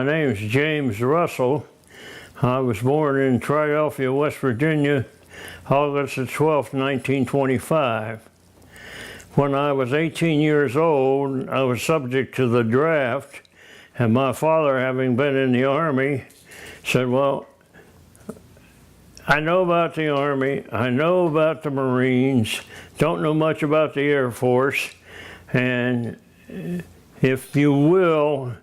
name's James Russell. I was born in Philadelphia, West Virginia, August the 12th, 1925. When I was 18 years old, I was subject to the draft, and my father, having been in the Army, said, well, I know about the Army, I know about the Marines, don't know much about the Air Force, and if you will,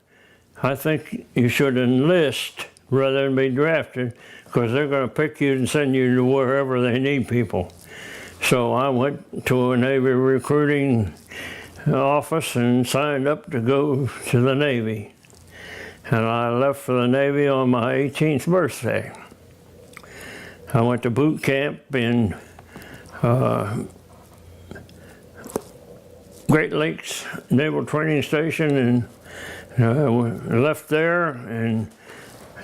I think you should enlist rather than be drafted, because they're going to pick you and send you to wherever they need people. So I went to a Navy recruiting office and signed up to go to the Navy. And I left for the Navy on my 18th birthday. I went to boot camp in Great Lakes Naval Training Station, and left there, and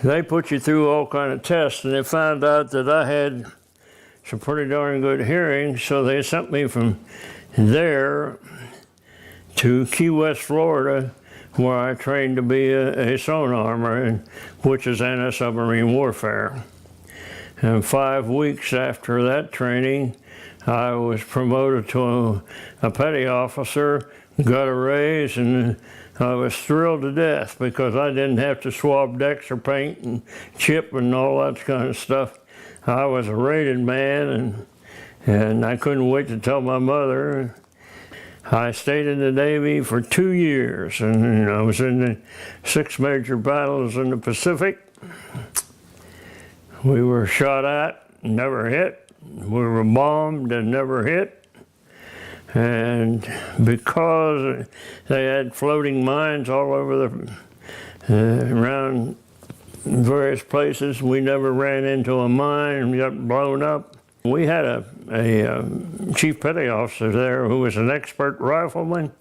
they put you through all kind of tests, and they found out that I had some pretty darn good hearing, so they sent me from there to Key West, Florida, where I trained to be a sonarmer, which is anti-submarine warfare. And 5 weeks after that training, I was promoted to a petty officer, got a raise, and I was thrilled to death because I didn't have to swab decks or paint and chip and all that kind of stuff. I was a rated man, and I couldn't wait to tell my mother. I stayed in the Navy for 2 years, and I was in the 6 major battles in the Pacific. We were shot at, never hit. We were bombed and never hit. And because they had floating mines all over around various places, we never ran into a mine and got blown up. We had a chief petty officer there who was an expert rifleman,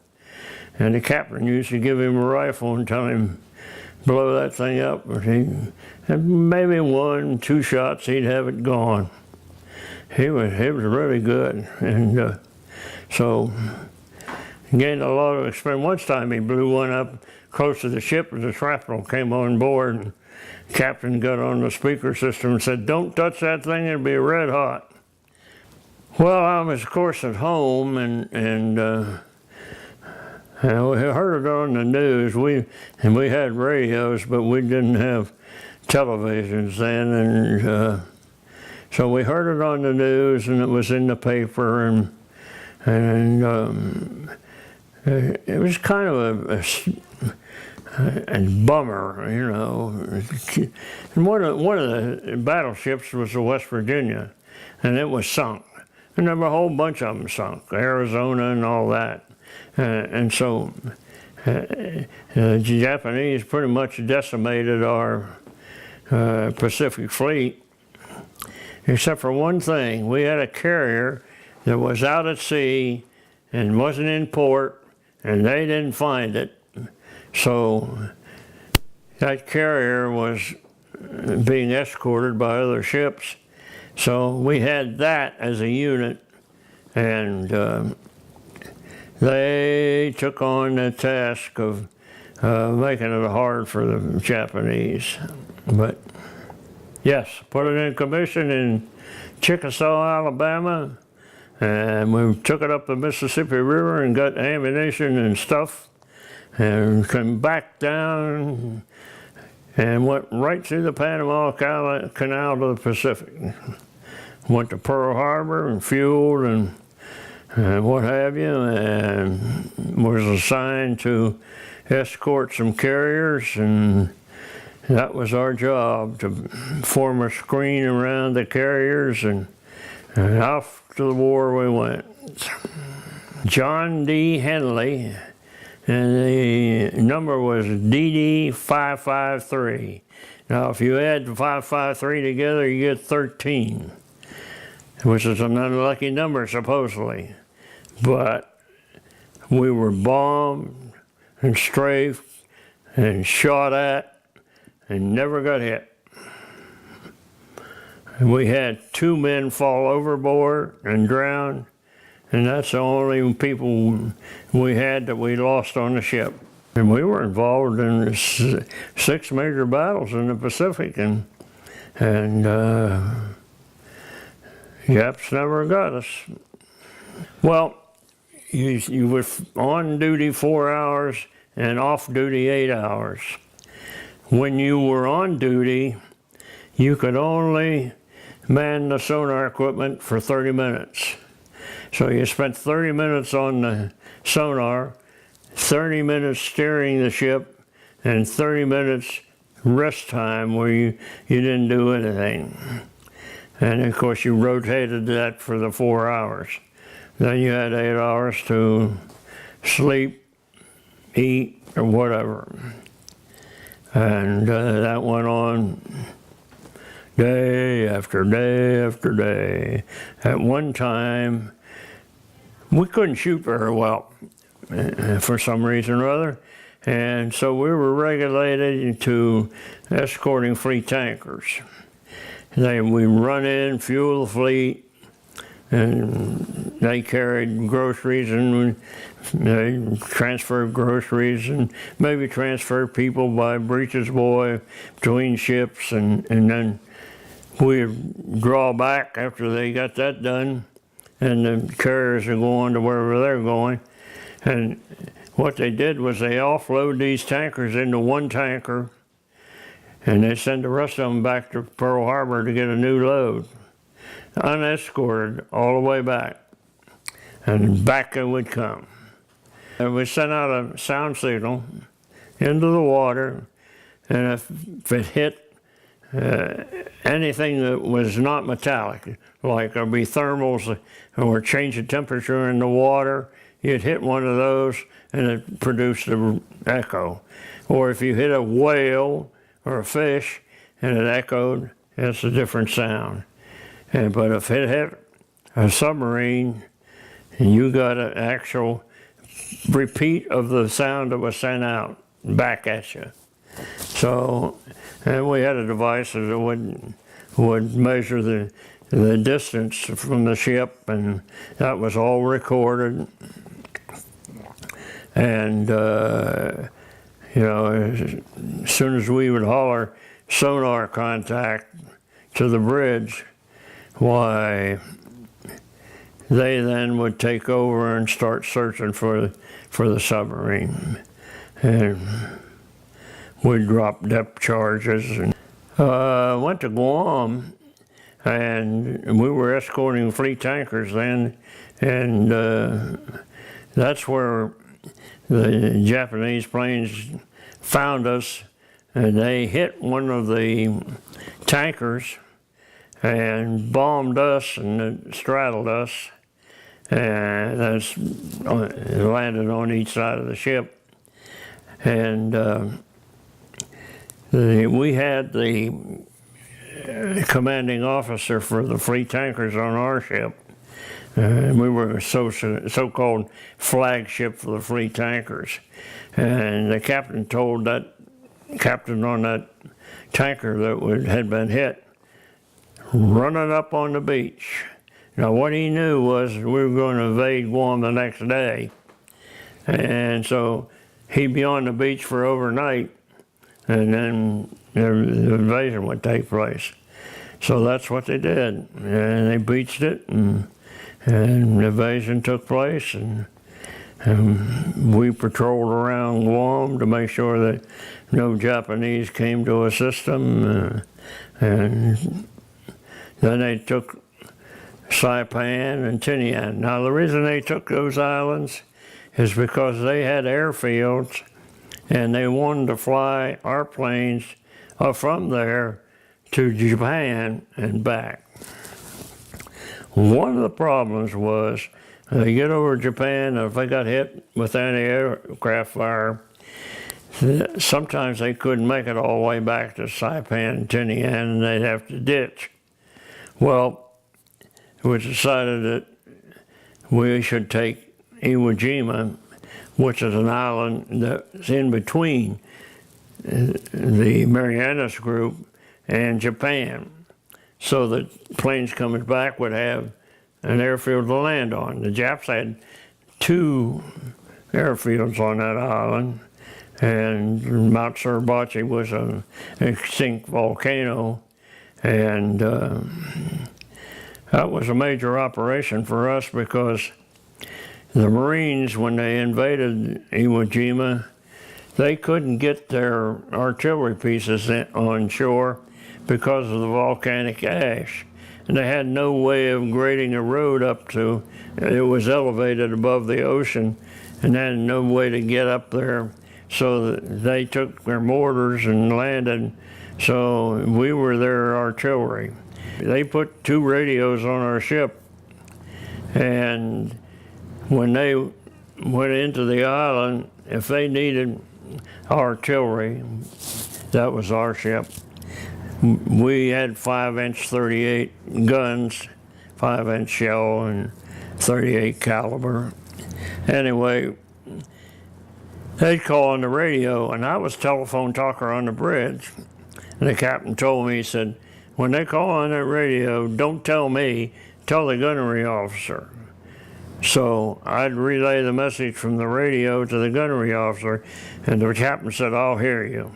and the captain used to give him a rifle and tell him, blow that thing up. But he had maybe 1, 2 shots, he'd have it gone. He was really good, and so gained a lot of experience. One time he blew one up close to the ship, and the shrapnel came on board, and the captain got on the speaker system and said, don't touch that thing, it'll be red hot. Well, I was, of course, at home, and we heard it on the news. We had radios, but we didn't have televisions then, and so we heard it on the news, and it was in the paper, and it was kind of a bummer, you know. And one of the battleships was the West Virginia, and it was sunk. And there were a whole bunch of them sunk, Arizona and all that. And so the Japanese pretty much decimated our Pacific fleet, except for one thing. We had a carrier that was out at sea and wasn't in port, and they didn't find it. So that carrier was being escorted by other ships. So we had that as a unit, and they took on the task of making it hard for the Japanese. But yes, put it in commission in Chickasaw, Alabama, and we took it up the Mississippi River and got ammunition and stuff, and came back down and went right through the Panama Canal to the Pacific. Went to Pearl Harbor and fueled and what have you, and was assigned to escort some carriers, and that was our job, to form a screen around the carriers, and off to the war we went. John D. Henley, and the number was DD 553. Now if you add the 553 together, you get 13, which is an unlucky number supposedly. But we were bombed and strafed and shot at and never got hit. And we had 2 men fall overboard and drown, and that's the only people we had that we lost on the ship. And we were involved in 6 major battles in the Pacific, and Japs never got us. Well, you were on duty 4 hours and off duty 8 hours. When you were on duty, you could only man the sonar equipment for 30 minutes. So you spent 30 minutes on the sonar, 30 minutes steering the ship, and 30 minutes rest time where you didn't do anything. And of course you rotated that for the 4 hours. Then you had 8 hours to sleep, eat, or whatever. And that went on day after day after day. At one time, we couldn't shoot very well for some reason or other. And so we were regulated to escorting fleet tankers. We run in, fuel the fleet, and they carried groceries, and they transferred groceries, and maybe transferred people by breeches buoy between ships, and then we'd draw back after they got that done, and the carriers would go on to wherever they're going. And what they did was they offload these tankers into one tanker, and they send the rest of them back to Pearl Harbor to get a new load, unescorted all the way back. And back it would come. And we sent out a sound signal into the water, and if it hit anything that was not metallic, like there'd be thermals or change of temperature in the water, you'd hit one of those and it produced an echo. Or if you hit a whale or a fish and it echoed, it's a different sound. But if it hit a submarine and you got an actual repeat of the sound that was sent out back at you. So, and we had a device that would measure the distance from the ship, and that was all recorded. And you know, as soon as we would holler sonar contact to the bridge, why, they then would take over and start searching for the submarine. And we'd drop depth charges. And went to Guam, and we were escorting fleet tankers then, and that's where the Japanese planes found us, and they hit one of the tankers and bombed us and straddled us, and it landed on each side of the ship. And we had the commanding officer for the fleet tankers on our ship. We were a so-called flagship for the fleet tankers. And the captain told that captain on that tanker that had been hit, run it up on the beach. Now what he knew was we were going to invade Guam the next day. And so he'd be on the beach for overnight, and then the invasion would take place. So that's what they did. And they beached it, and the invasion took place, and we patrolled around Guam to make sure that no Japanese came to assist them. And then they took Saipan and Tinian. Now the reason they took those islands is because they had airfields, and they wanted to fly our planes from there to Japan and back. One of the problems was they get over Japan, and if they got hit with anti-aircraft fire, sometimes they couldn't make it all the way back to Saipan and Tinian, and they'd have to ditch. Well, it was decided that we should take Iwo Jima, which is an island that's in between the Marianas Group and Japan, so that planes coming back would have an airfield to land on. The Japs had 2 airfields on that island, and Mount Suribachi was an extinct volcano, and that was a major operation for us because the Marines, when they invaded Iwo Jima, they couldn't get their artillery pieces on shore because of the volcanic ash. And they had no way of grading a road up to, it was elevated above the ocean, and they had no way to get up there. So they took their mortars and landed, so we were their artillery. They put 2 radios on our ship, and when they went into the island, if they needed artillery, that was our ship. We had 5-inch 38 guns, 5-inch shell and 38 caliber. Anyway, they'd call on the radio, and I was telephone talker on the bridge. And the captain told me, he said, when they call on that radio, don't tell me, tell the gunnery officer. So I'd relay the message from the radio to the gunnery officer, and the captain said, I'll hear you.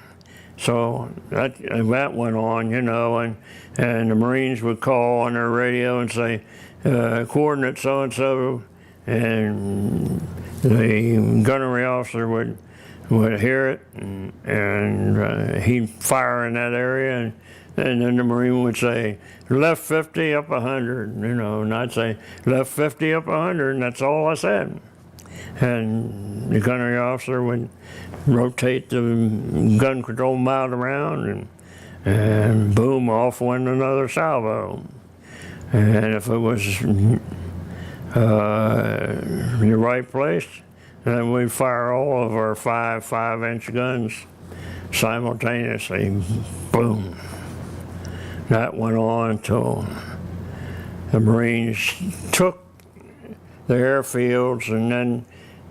So that went on, you know, and the Marines would call on their radio and say, coordinate so-and-so, and the gunnery officer would hear it, and he'd fire in that area, and then the Marine would say, left 50, up 100, you know, and I'd say, left 50, up 100, and that's all I said. And the gunnery officer would rotate the gun control mount around, and boom, off went another salvo. And if it was in the right place, then we'd fire all of our 5-inch guns simultaneously, boom. That went on until the Marines took the airfields, and then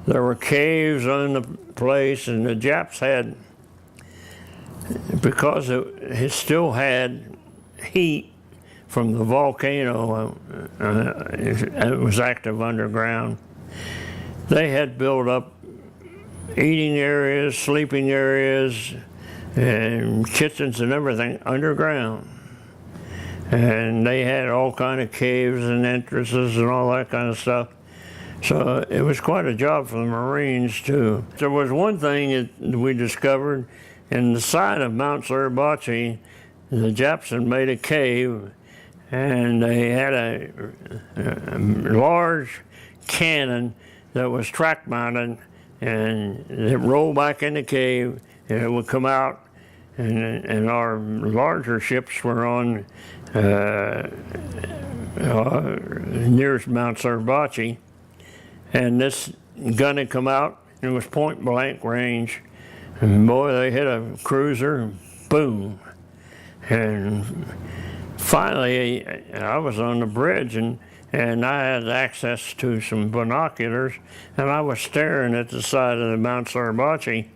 there were caves on the place, and the Japs had, because it still had heat from the volcano, it was active underground, they had built up eating areas, sleeping areas, and kitchens and everything underground. And they had all kind of caves and entrances and all that kind of stuff. So it was quite a job for the Marines too. There was one thing that we discovered in the side of Mount Suribachi. The Japs had made a cave, and they had a large cannon that was track mounted, and it rolled back in the cave, and it would come out, and our larger ships were on nearest Mount Suribachi, and this gun had come out, and it was point blank range, and boy, they hit a cruiser, boom. And finally, I was on the bridge, and I had access to some binoculars, and I was staring at the side of the Mount Suribachi,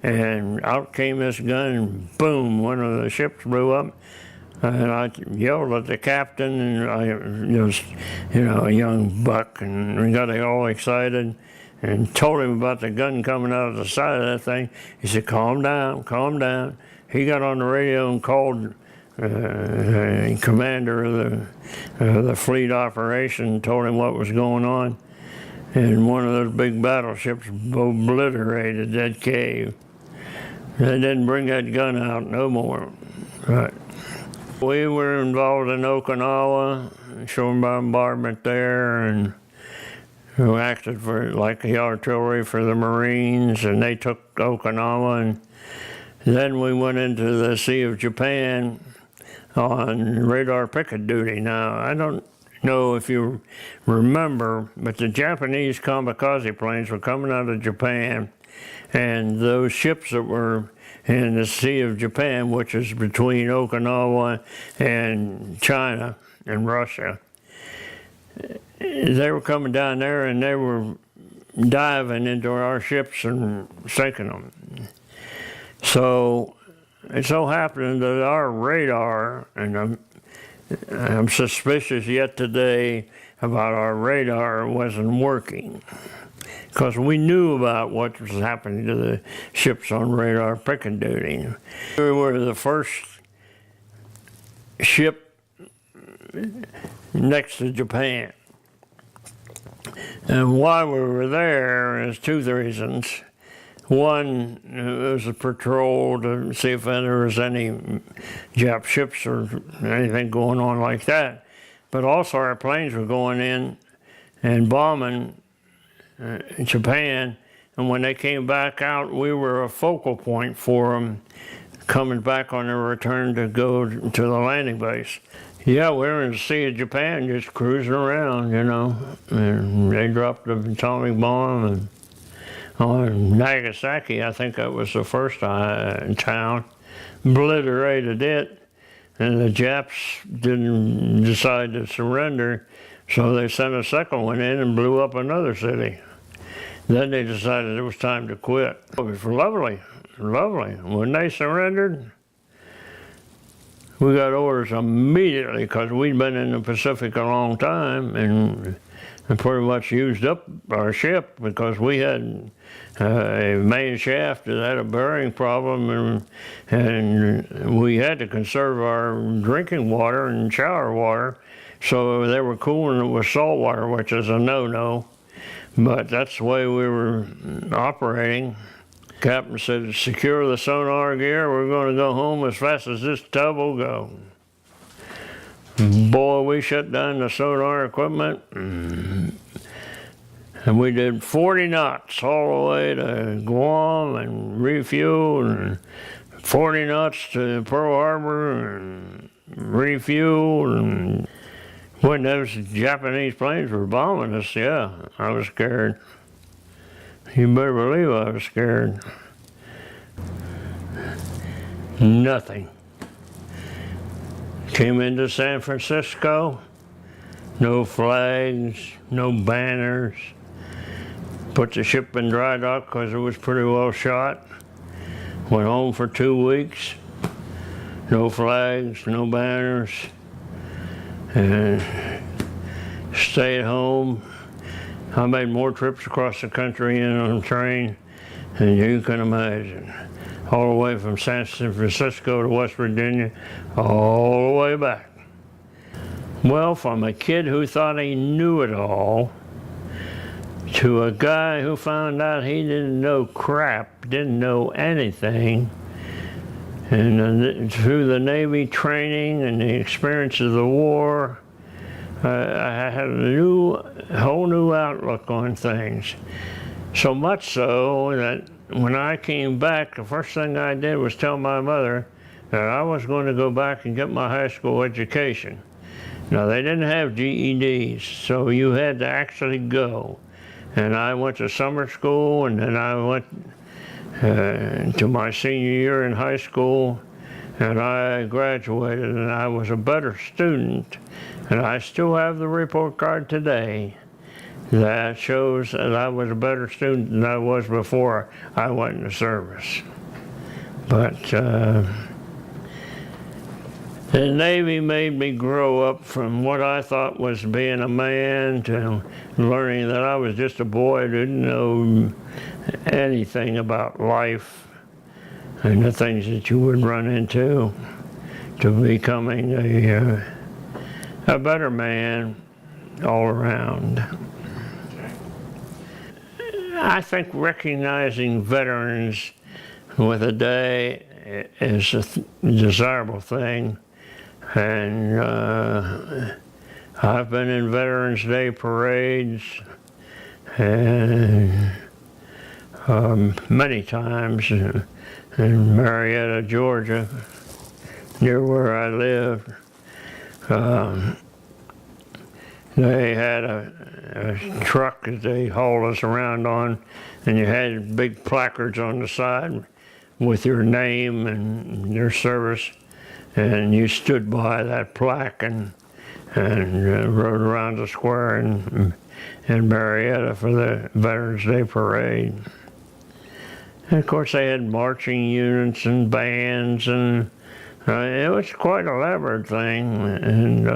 and out came this gun, and boom, one of the ships blew up. And I yelled at the captain, and I was, you know, a young buck, and we got all excited and told him about the gun coming out of the side of that thing. He said, calm down, calm down. He got on the radio and called the commander of the fleet operation and told him what was going on. And one of those big battleships obliterated that cave. They didn't bring that gun out no more. Right. We were involved in Okinawa, shore bombardment there, and we acted for like the artillery for the Marines, and they took Okinawa, and then we went into the Sea of Japan on radar picket duty. Now, I don't know if you remember, but the Japanese kamikaze planes were coming out of Japan, and those ships that were in the Sea of Japan, which is between Okinawa and China and Russia, they were coming down there, and they were diving into our ships and sinking them. So it so happened that our radar, and I'm suspicious yet today about our radar, wasn't working. because we knew about what was happening to the ships on radar picking duty. We were the first ship next to Japan. And why we were there is two reasons. One, it was a patrol to see if there was any Jap ships or anything going on like that. But also our planes were going in and bombing Japan. And when they came back out, we were a focal point for them coming back on their return to go to the landing base. Yeah, we were in the Sea of Japan just cruising around, you know. And they dropped the atomic bomb and on Nagasaki, I think that was the first town, obliterated it, and the Japs didn't decide to surrender, so they sent a second one in and blew up another city. Then they decided it was time to quit. It was lovely, lovely. When they surrendered, we got orders immediately because we'd been in the Pacific a long time and pretty much used up our ship because we had a main shaft that had a bearing problem, and we had to conserve our drinking water and shower water, so they were cooling it with salt water, which is a no-no, but that's the way we were operating. Captain said, secure the sonar gear, we're going to go home as fast as this tub will go. Boy, we shut down the sonar equipment, and we did 40 knots all the way to Guam and refuel, and 40 knots to Pearl Harbor and refuel. And when those Japanese planes were bombing us, yeah, I was scared. You better believe I was scared. Nothing. Came into San Francisco, no flags, no banners. Put the ship in dry dock because it was pretty well shot. Went home for 2 weeks. No flags, no banners. And stayed home. I made more trips across the country in on a train than you can imagine. All the way from San Francisco to West Virginia, all the way back. Well, from a kid who thought he knew it all, to a guy who found out he didn't know crap, didn't know anything, and through the Navy training and the experience of the war, I had a whole new outlook on things. So much so that when I came back, the first thing I did was tell my mother that I was going to go back and get my high school education. Now, they didn't have GEDs, so you had to actually go. And I went to summer school, and then I went to my senior year in high school, and I graduated, and I was a better student. And I still have the report card today that shows that I was a better student than I was before I went into service. But the Navy made me grow up from what I thought was being a man to learning that I was just a boy who didn't know anything about life and the things that you would run into, to becoming a better man all around. I think recognizing veterans with a day is a desirable thing, and I've been in Veterans Day parades and many times in Marietta, Georgia, near where I lived. They had a truck that they hauled us around on, and you had big placards on the side with your name and your service, and you stood by that plaque and rode around the square in Marietta for the Veterans Day Parade. And of course they had marching units and bands, and it was quite an elaborate thing, and